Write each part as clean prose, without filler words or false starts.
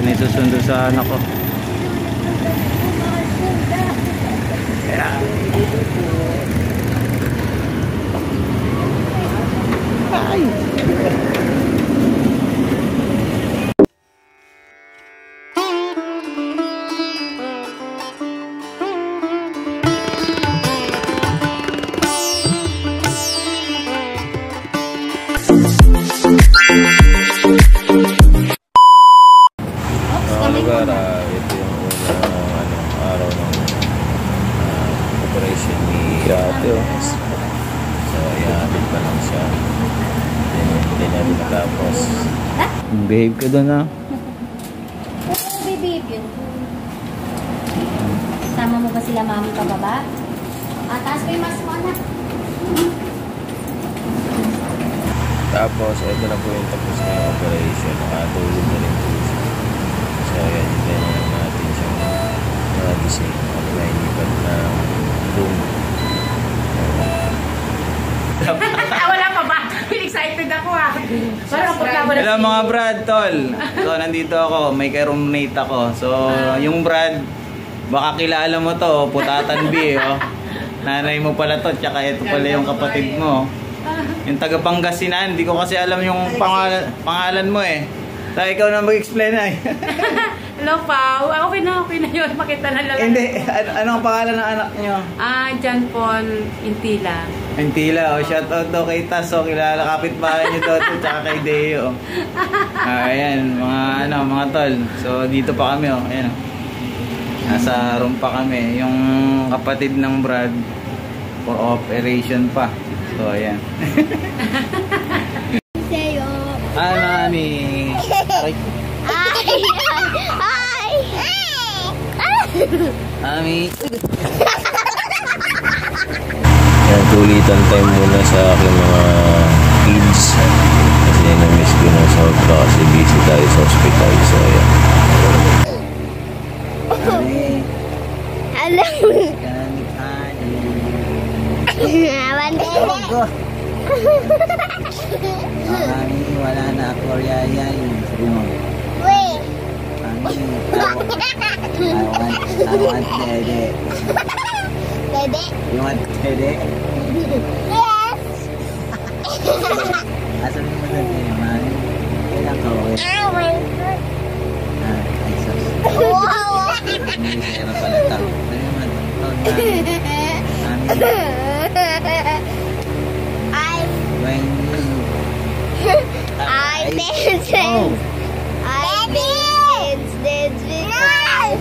may susundo sa anak ko. Ay! Ito yung unang araw ng operation ni Ate. So, ayan, pa lang siya. Hindi na rin natapos. Behave ka doon, ha? Behave yun. Sama mo ba sila mami pababa? Taas ko yung mas mo, anak. Tapos, ito na po yung tapos na operation. Nakatulog na rin po siya. So, ayan, hintayin lang natin siyang nagising at nainipan na room. Wala pa ba? Excited ako ha. Hello mga Brad, tol. So, nandito ako. May ka-roommate ako. So, yung Brad, baka kilala mo to. Putatan B, oh. Nanay mo pala to. Tsaka ito pala yung kapatid mo. Yung taga Pangasinan. Hindi ko kasi alam yung pangalan mo eh. So, ikaw na mag-explain na eh. Hello, Pao. Okay na yun. Makita na lang. Hindi. Anong pangalan ng anak nyo? John Paul Intila. Intila. O, shoutout daw kay Tas. O, kilala kapitbahay nyo daw ito. Tsaka kay Deo. Ayan. Mga tol. So, dito pa kami. O. Ayan. Nasa room pa kami. Yung kapatid ng Brad for operation pa. So, ayan. Mami. Ay. Mami. Yan, tulitan time muna sa aking mga kids. Kasi na-miss ko na sobra kasi busy tayo sa hospital. So, ayan. Mami. Alam. Mami, wala na ako yayay. Sabi mo. Wait. Mami, I want dede. Dede? You want dede? Yes. Asan mo na dede, mami? Kailan ka uwi? Oh my God. Ay, sus. Wow. Hindi sa'yo pala tao. Sabi mo, mami. When I dance.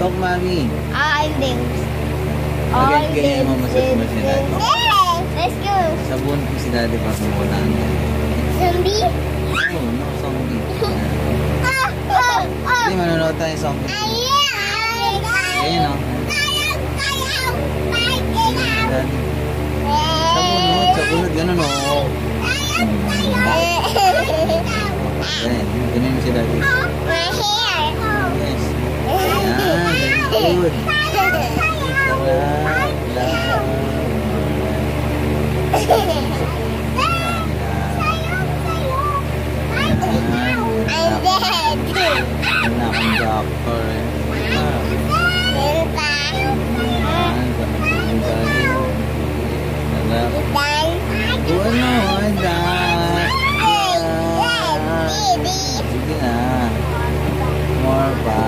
Talk, mami. I dance. Ganyan mo masas mo si daddy. Let's go. Sabon ko si daddy pa muna. Zombie? Oo, no, zombie. Hindi, manonood tayo zombie. Ayan o. Daddy. Sabunod, ganun o. Ayan, ganyan mo si daddy. My hair. Yes. Ayan, good. Anak ang doctor. Sige na. More pa.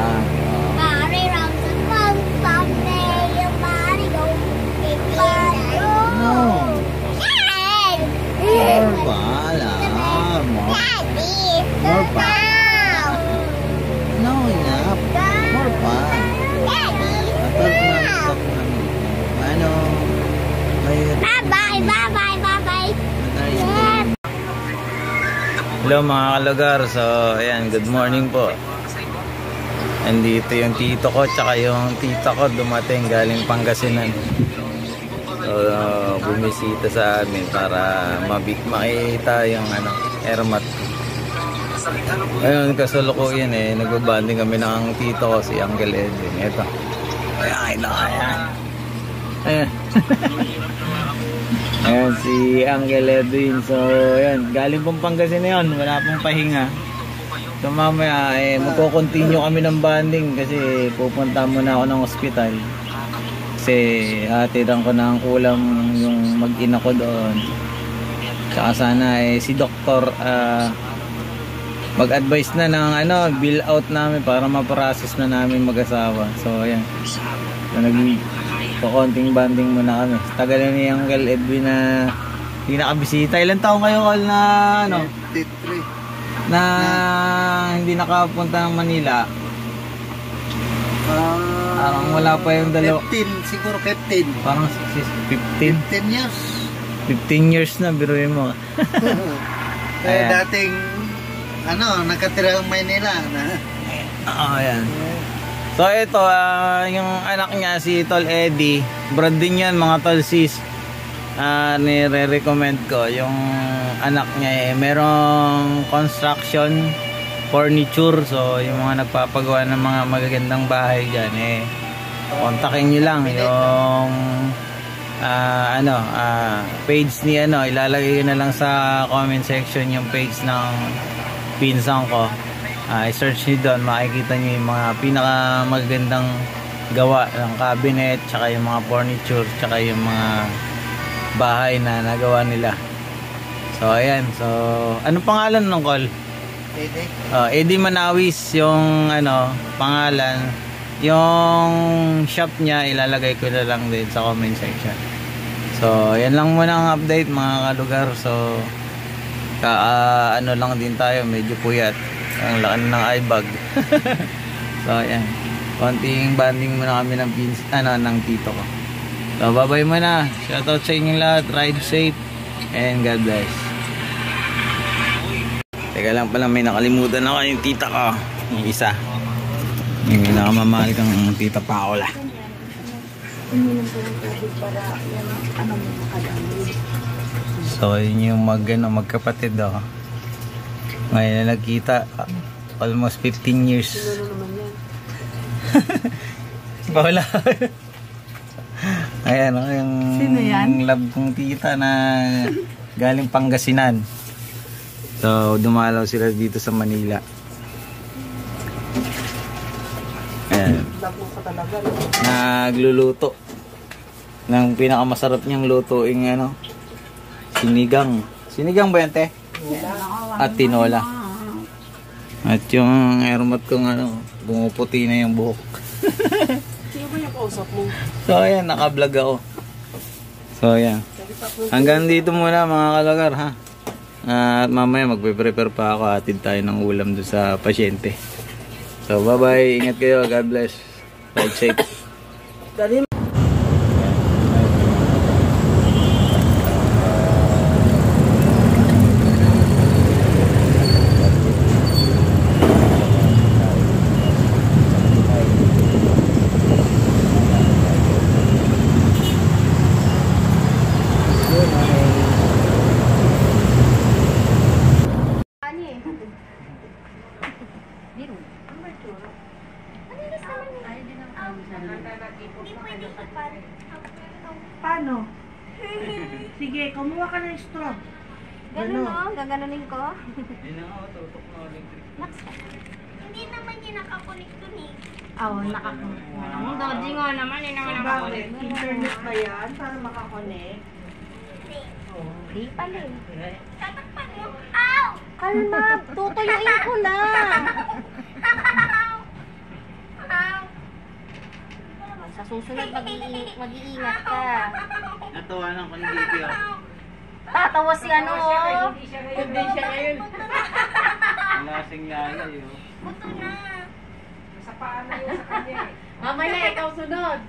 More pa. No, enough. More pa. Stop na. Ano? Bye-bye. Hello mga kalugar. So, ayan, good morning po. Andito yung tito ko tsaka yung tita ko dumating galing Pangasinan. So, bumisita sa amin para makita yung airmat. Ayun, kasalukuyan eh. Nagbabanding kami ng tito ko, si Uncle Edwin. Ito. Ayan. Ayan. Ayan, si Uncle Edwin. So, ayan. Galing pong Pangasinan yun. Wala pong pahinga. So mamaya magko-continue kami ng bonding kasi pupunta muna ako ng ospital. Kasi hatiran ko na ang ulam yung mag-ina ko doon. Tsaka sana si doktor mag-advise na ng bill out namin para ma-process na namin mag-asawa. So ayan. So konting banding muna kami. Tagal na ni Uncle Edwin na hindi nakabisita. Ilan taon kayo na na hindi nakapunta ng Manila? Parang wala pa yung dalawa. 15, siguro 15. Parang 15. 15 years. 15 years na, biruin mo. Dating, nakatira ng Maynila. Ayan. So ito, yung anak niya si Tol Eddie, brad din yan mga Tol Sis. Nire-recommend ko yung anak niya merong construction furniture. So yung mga nagpapagawa ng mga magagandang bahay dyan kontakin nyo lang yung page ni ilalagay ko na lang sa comment section yung page ng pinsan ko. I-search nyo doon, makikita nyo yung mga pinakamagandang gawa ng cabinet, tsaka yung mga furniture, tsaka yung mga bahay na nagawa nila. So ayan, so ano pangalan ng call? Eddie Manawis yung pangalan. Yung shop niya ilalagay ko na lang din sa comment section. So yan lang muna ang update mga kalugar. So lang din tayo, medyo puyat. Ang laki ng eye bag. So ayan, konting banding muna kami ng ng tito ko. So bye-bye muna. Shoutout sa inyong lahat. Ride safe and God bless. Teka lang pala, may nakalimutan ako yung tita ko. Yung isa. Yung nakamamahal kang tita Paola. So yun yung magkapatid ngayon na nagkita, almost 15 years. Paola. Ayan yung love kong tita na galing Pangasinan. So dumalaw sila dito sa Manila. Ayan. Nagluluto ng pinakamasarap niyang lutuing sinigang ba yan, te? At tinola. At yung airmat kong bumuputi na yung buhok. Sino ba yung kausap mo? So ayan, naka-vlog ako. So ayan, hanggang dito muna mga kalagar ha. At mamaya magpe-prepare pa ako, atid tayo ng ulam doon sa pasyente. So bye bye, ingat kayo, God bless, ride safe. Paano? Sige, kumuha ka ng straw. Ganun gaganunin ko. Hindi naman yung nakakunik-kunik. Oo, nakakunik. Ang dodi nga naman, hindi naman Bakit? nakakunik. Internet ba yan para makakonect? Di pala eh. Tatakpan mo. Ow! Kalma, tutuyuin ko lang. Ow! Sa susunod, mag-iingat ka. Natawanan ko ni Dito. Tatawa si Hindi siya ngayon. Lasing laya yun. Buto na. Sa paan na yun sa kanya eh. Mamaya, ikaw sunod.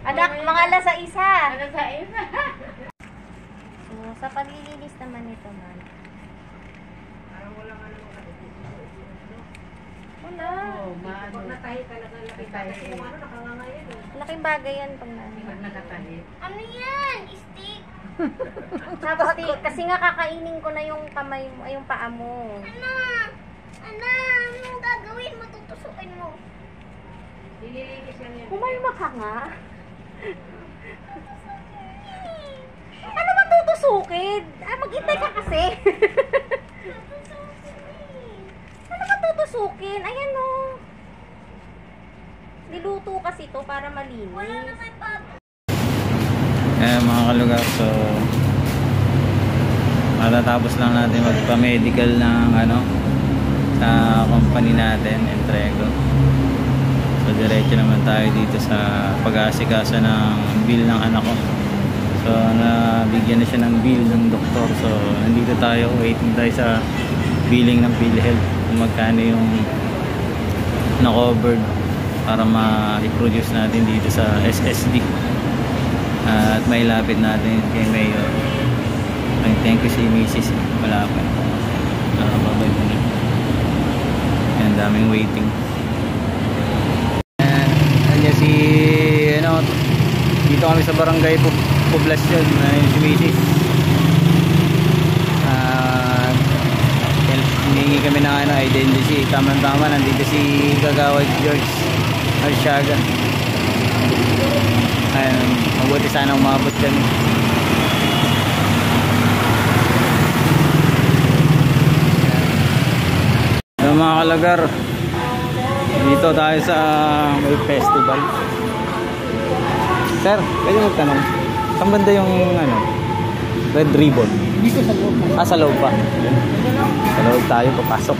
Anak, mga alas sa isa. Ano sa isa? So, sa paglilinis naman nito, man. Parang wala nga naman Wala. Pag natahi talaga laki tayo. Kung ano, nakangangayan eh. Laking bagay yan pag Pag nakatahi. Ano yan? Stick? Tapos, kasi nga kakainin ko na yung kamay mo, ay yung paa mo. Anong gagawin mo? Tutusukin mo. Nililinis yan yan. Kumalma ka nga. Ano ba tutusukin? Maghintay ka kasi. Ano ba tutusukin. Ayan o. Niluto kasi to para malinis. Mga kalugar, so matatapos lang natin magpa-medical ng sa company natin, Entrego. So diretso naman tayo dito sa pag-aasikaso ng bill ng anak ko. So nabigyan na siya ng bill ng doktor. So nandito tayo, waiting tayo sa billing ng PhilHealth kung magkano yung na-covered para ma-produce natin dito sa SSD. At may lapit natin kay Mayor. Thank you si Mrs. Malapit. Babay mo na. Ayan, daming waiting. Ayan si dito kami sa barangay Poblacion. Ayan si Mrs. Hiningi kami ng identity. Tama-tama nandito si Kagawad George Arsiaga. Ayan, mabuti sana umabot kami. Ayan, mga kalagar, dito tayo sa may festival. Sir, pwede magtanong, saan banda yung Red Ribbon? Dito sa loob. Sa loob pa. Sa loob tayo, papasok.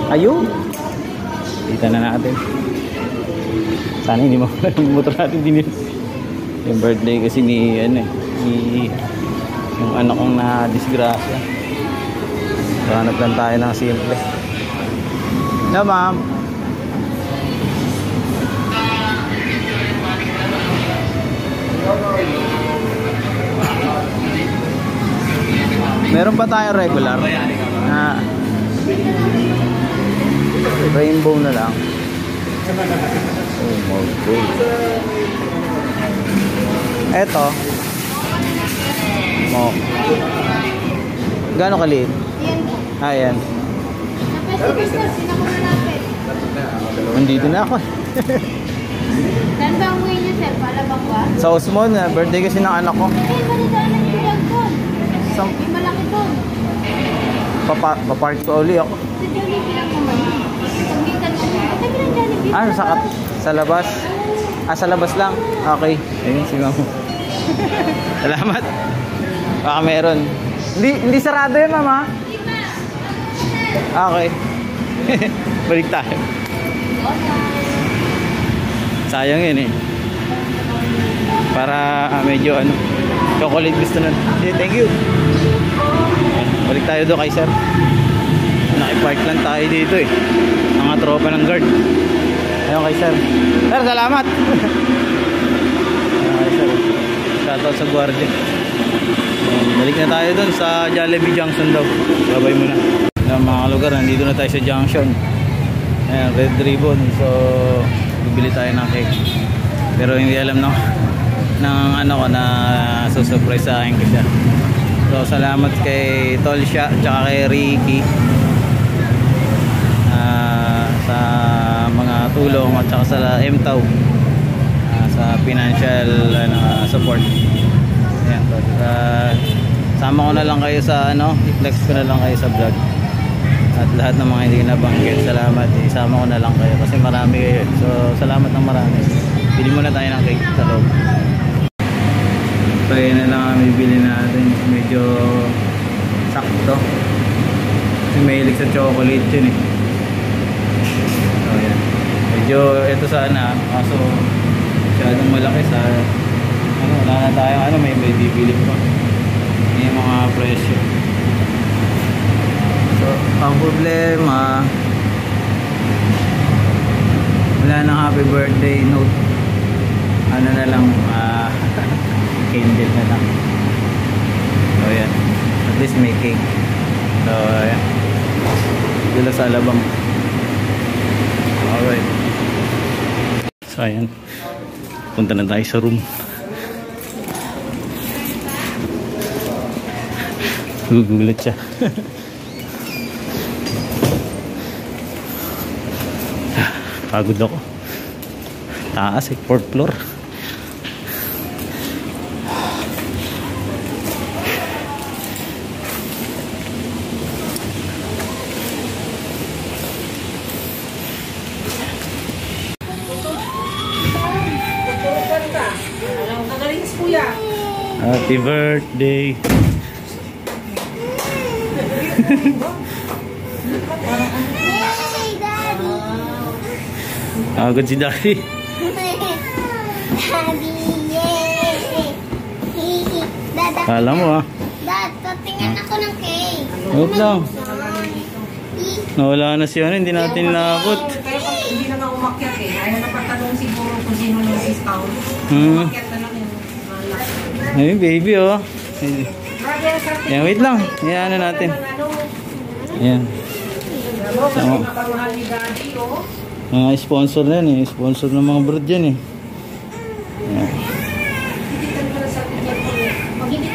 Ayun, kita na natin. Sana hindi mawala yung motor natin din. Yung birthday kasi ni yung anak kong na disgrasya. So hanap lang tayo ng simple. Na ma'am, meron pa tayong regular na rainbow na lang. Oh my God. Eto mo. Gaano kaliit? Ayan. Nandito na ako. Saan ba ang uwi niyo, sir? Palabang ba? Sa Osmond, birthday kasi ng anak ko. Ay, malidaanan yung bilang doon. May malaki doon. Papark ko uli ako. Sa Jollibee lang naman. Pagbitan mo. At sabi ng Jollibee. Sa labas? Sa labas lang? Okay. Ayun, si ma'am. Salamat. Baka meron. Hindi sarado yun, mama. Okay. Balik tayo. Sayang yun eh. Para medyo chocolate gusto nun. Thank you. Balik tayo doon kay sir. Nakipark lang tayo dito eh. Mga tropa ng guard. Ayun kay sir. Sir, salamat. Ayun kay sir. Shoutout sa guardia. Balik na tayo doon sa Jollibee Junction daw. Babay muna. Ayun, mga lugar, nandito na tayo sa junction. Ayan, Red Ribbon. So bibili tayo ng cake. Pero hindi alam ng ko na susurprise sa akin siya. So salamat kay Tolsha tsaka kay Ricky sa mga tulong at saka sa MTAW sa financial support. Ayan, sama ko na lang kayo sa i-flex ko na lang kayo sa vlog. At lahat ng mga hindi nabanggit, salamat. Isama ko na lang kayo kasi marami kayo. So salamat ng marami. Bili muna tayo ng cake sa loob. Kaya na lang ang bibili natin. Medyo sakto. Kasi mahilig sa chocolate yun eh. So yan. Medyo ito sana. Kaso masyadong malaki sa wala na tayo may bibili pa. Yan yung mga presyo. So ang problema, wala nang happy birthday note. Na lang candle na lang. So yan, at least may cake. So yan, dito sa Alabang. Alright. So ayan, punta na tayo sa room. Gugulat siya. Pagod ako. Taas 4th floor. Happy birthday. Yay, Daddy! Agad si Daddy. Daddy, yay! Dad, Kala mo ah. Dad, tatingin ako ng cake. Wait lang. Nawala na si ano, hindi natin naabot. Kaya pag hindi na nga umakyat eh. Ayaw na patanong siguro kung sino nung discount. Hmm. Umakyat na lang yung Ay, baby oh. Yan, wait lang. Yan, ano natin. Yan. Sama. Napamahal ni Daddy, oh. Mga sponsor na yan eh. Sponsor ng mga brood yan eh. Yan.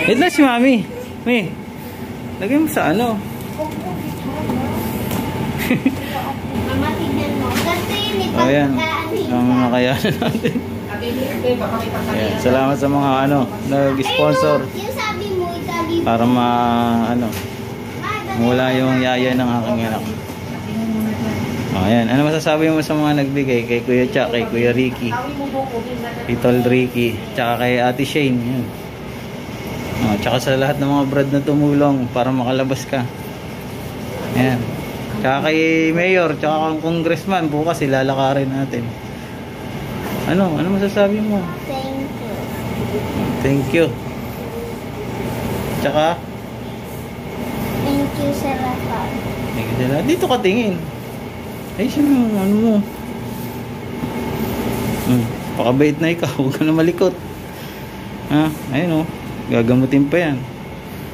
Wait lang si Mami. May. Lagay mo sa ano. Mama, tignan mo. Kasi yun, O yan. ipagkaan Ang nakayanan natin. Yan. Salamat sa mga ano, nag-sponsor. Yung sabi mo, itabi mo. Para mula yung yaya ng aking anak. O yan. Ano masasabi mo sa mga nagbigay? Kay Kuya Cha, kay Kuya Ricky, kay Tol Ricky, tsaka kay Ate Shane. Yan. O, tsaka sa lahat ng mga brad na tumulong para makalabas ka. Yan. Tsaka kay Mayor, tsaka kang Congressman, bukas ilalakarin natin. Ano masasabi mo? Thank you. Thank you. Tsaka, Thank you sa lahat. thank you sila. Dito ka tingin. Ay, siya ano mo. Pakabait na ikaw, huwag ka na malikot. Ha? Ayun o. Gagamutin pa yan.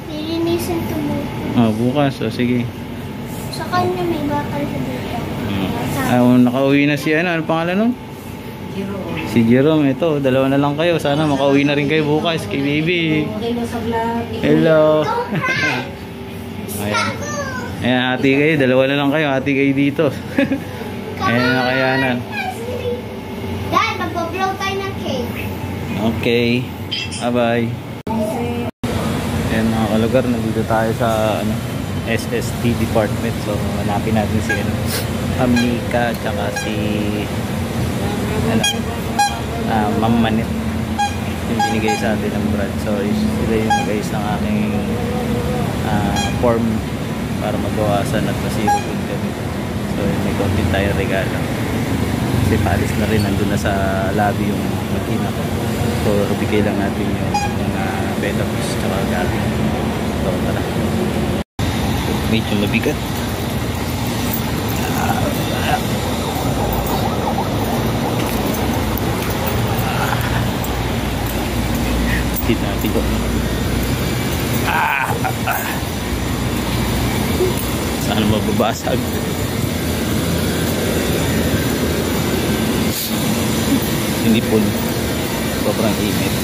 Lilinisin to buko. Bukas. O, sige. Sa kanya may bakal sa dito. Nakauwi na si ano pangalan nun? Si Jerome. Ito, dalawa na lang kayo. Sana makauwi na rin kayo bukas kay baby. Hello. Ayan. Ayan, hati kayo. Dalawa na lang kayo. Hati kayo dito. Ayan, nakayanan. Dad, magpa-blow tayo ng cake. Okay. Bye-bye. Ayan mga kalugar. Nandito tayo sa SST department. So, hanapin natin si Amika tsaka si Ma'am Manit. Yung binigay sa atin ng brad. So, sila yung guys ng aking form para mabawasan at masiro food kami. So, may konti tayong regalo. Kasi paalis na rin. Nandun na sa lobby yung makina ko. So, bigay lang natin yung mga Betapus tsaka gabi. So, tara. Medyo mabigat. Hindi natin ko. Saan mababasag? Hindi po. Sobrang init.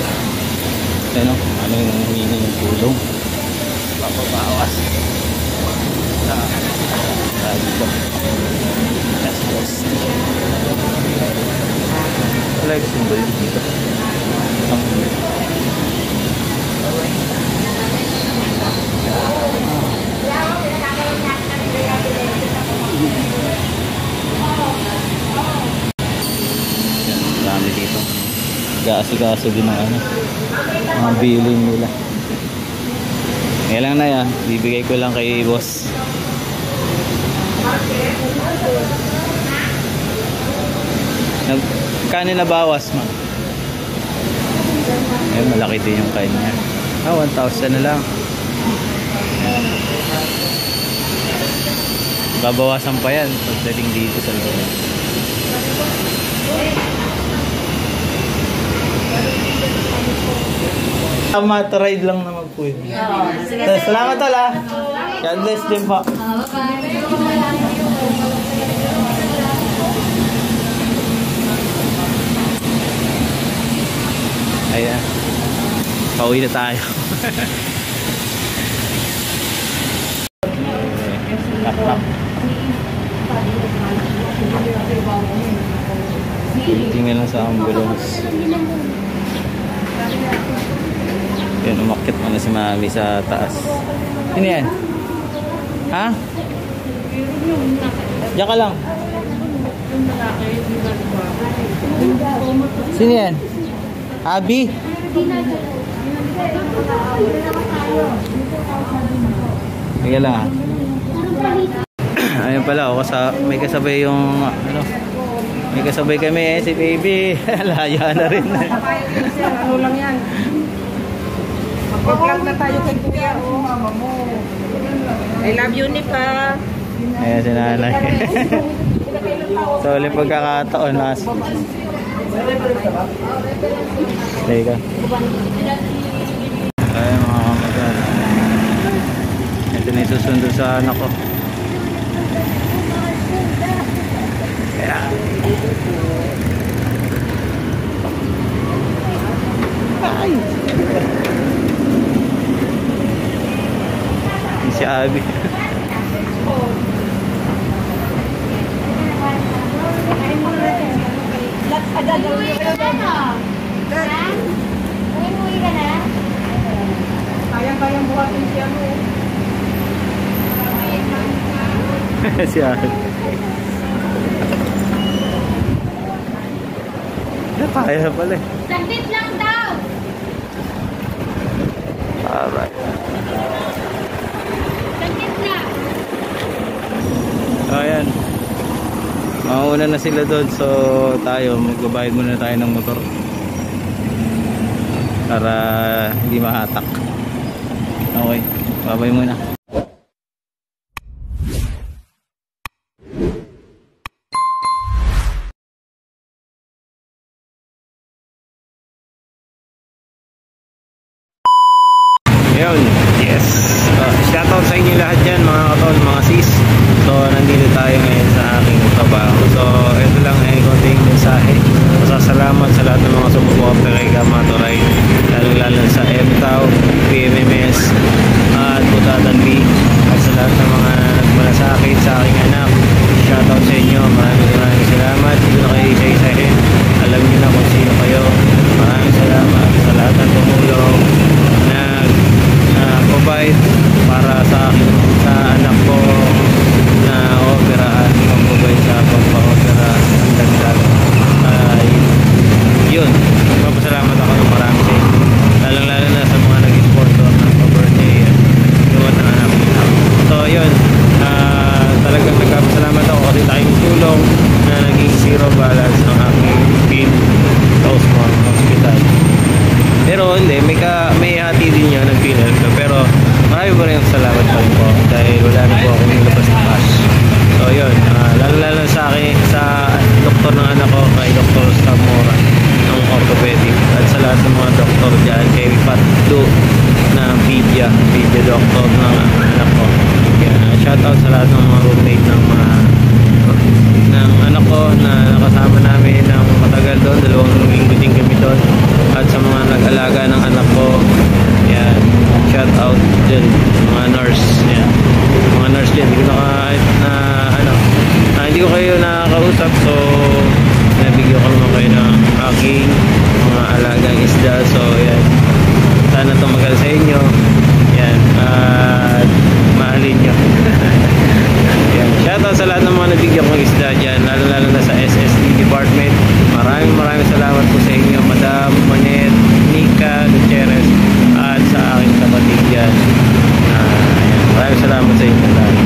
Ano yung hini yung tulong? Papabawas. Dito. Yes. Wala yung symbol dito. Dami dito. Gaso-gaso din ang mga bilin nila. Ngayon lang na yan. Bibigay ko lang kay boss. Kanin na bawas man. Ayun, malaki din yung kanya. 1,000 na lang. Babawasan pa yan pagdating dito sa loob. Ride lang naman po yun. Salamat tol ha. God bless din po. Ayan. Pauwi na tayo. Tap-tap. Tingnan lang sa ambulance. Yan, umakyat mo na si Mami sa taas. Ano yan? Ha? Diyan ka lang. Sino yan? Abi? Sige lang. Ayun pala, may kasabay yung ano. May kasabay kami si baby. Laya na rin. Ano lang yan? Mag-vlog na tayo kay Kuya. Oh, mama mo. I love you, Nika. Ayan si nanay. So, ulit pagkakataon. Teka. Ayan mga kamagal. Ito na isusundo sa anak ko. Ayan. Ay! Si Abby. Kayang-kayang buhatin siya mo. Si Abby. Kaya pala eh. Saglit lang daw. Alright. Saglit na. So ayan. Mauna na sila doon. So tayo, magbabayad muna tayo ng motor. Para hindi mahatak. Okay. Babay muna. Yun, yes. Shoutout sa inyo lahat dyan mga katol, mga sis. So nandito tayo ngayon sa aking trabaho. So ito lang ay konting mensahe. Masasalamat sa lahat ng mga sumusuporta kay Kamatoray, lalo sa MTAW, PMMS at Putatan B, at sa lahat ng mga nagmalasakit sa aking anak. Shoutout sa inyo, maraming salamat. Dito na kayo isa-isahin, alam niyo na kung sino kayo. Maraming salamat sa lahat ng tumulong provide para sa akin, sa anak ko na operahan, pag-provide sa pagpa-opera ang dagdag. Yun, magpapasalamat ako ng marami sa inyo, lalong-lalo na sa mga nag-sponsor ng pa-birthday at luwan ng anak ko. So yun, talagang nagpapasalamat ako kasi tayong tulong na naging zero balance ang aking bill sa Osmond Hospital. Pero hindi, may hati din niya ng pinel ko. Pero marami po rin salamat pa rin po dahil wala na po akong nilabas na cash. So yun, lalo sa akin, sa doktor ng anak ko, kay Dr. Samora ng orthopedic, at sa lahat ng mga doktor dyan, kay Patdo ng Vidya doctor ng anak ko. Yan, shoutout sa lahat ng mga roommate ng anak ko na nakasama namin ng matagal doon, 2 linggo din kami doon, at sa mga nag-alaga ng anak ko. Yan, shout out dyan mga nurse. Yan, mga nurse dyan, hindi ko kayo nakakausap, so nabigyan ko naman kayo ng aking mga alagang isda. So yan, sana tumagal sa inyo. Yan, at mahalin nyo. Yan, shout out sa lahat ng mga nabigyan kong isda dyan, lalo na sa SSD department. Maraming salamat po sa inyo, Madam Monet, Nika Gutierrez, at sa aking kapatid dyan. Maraming salamat sa inyo lahat.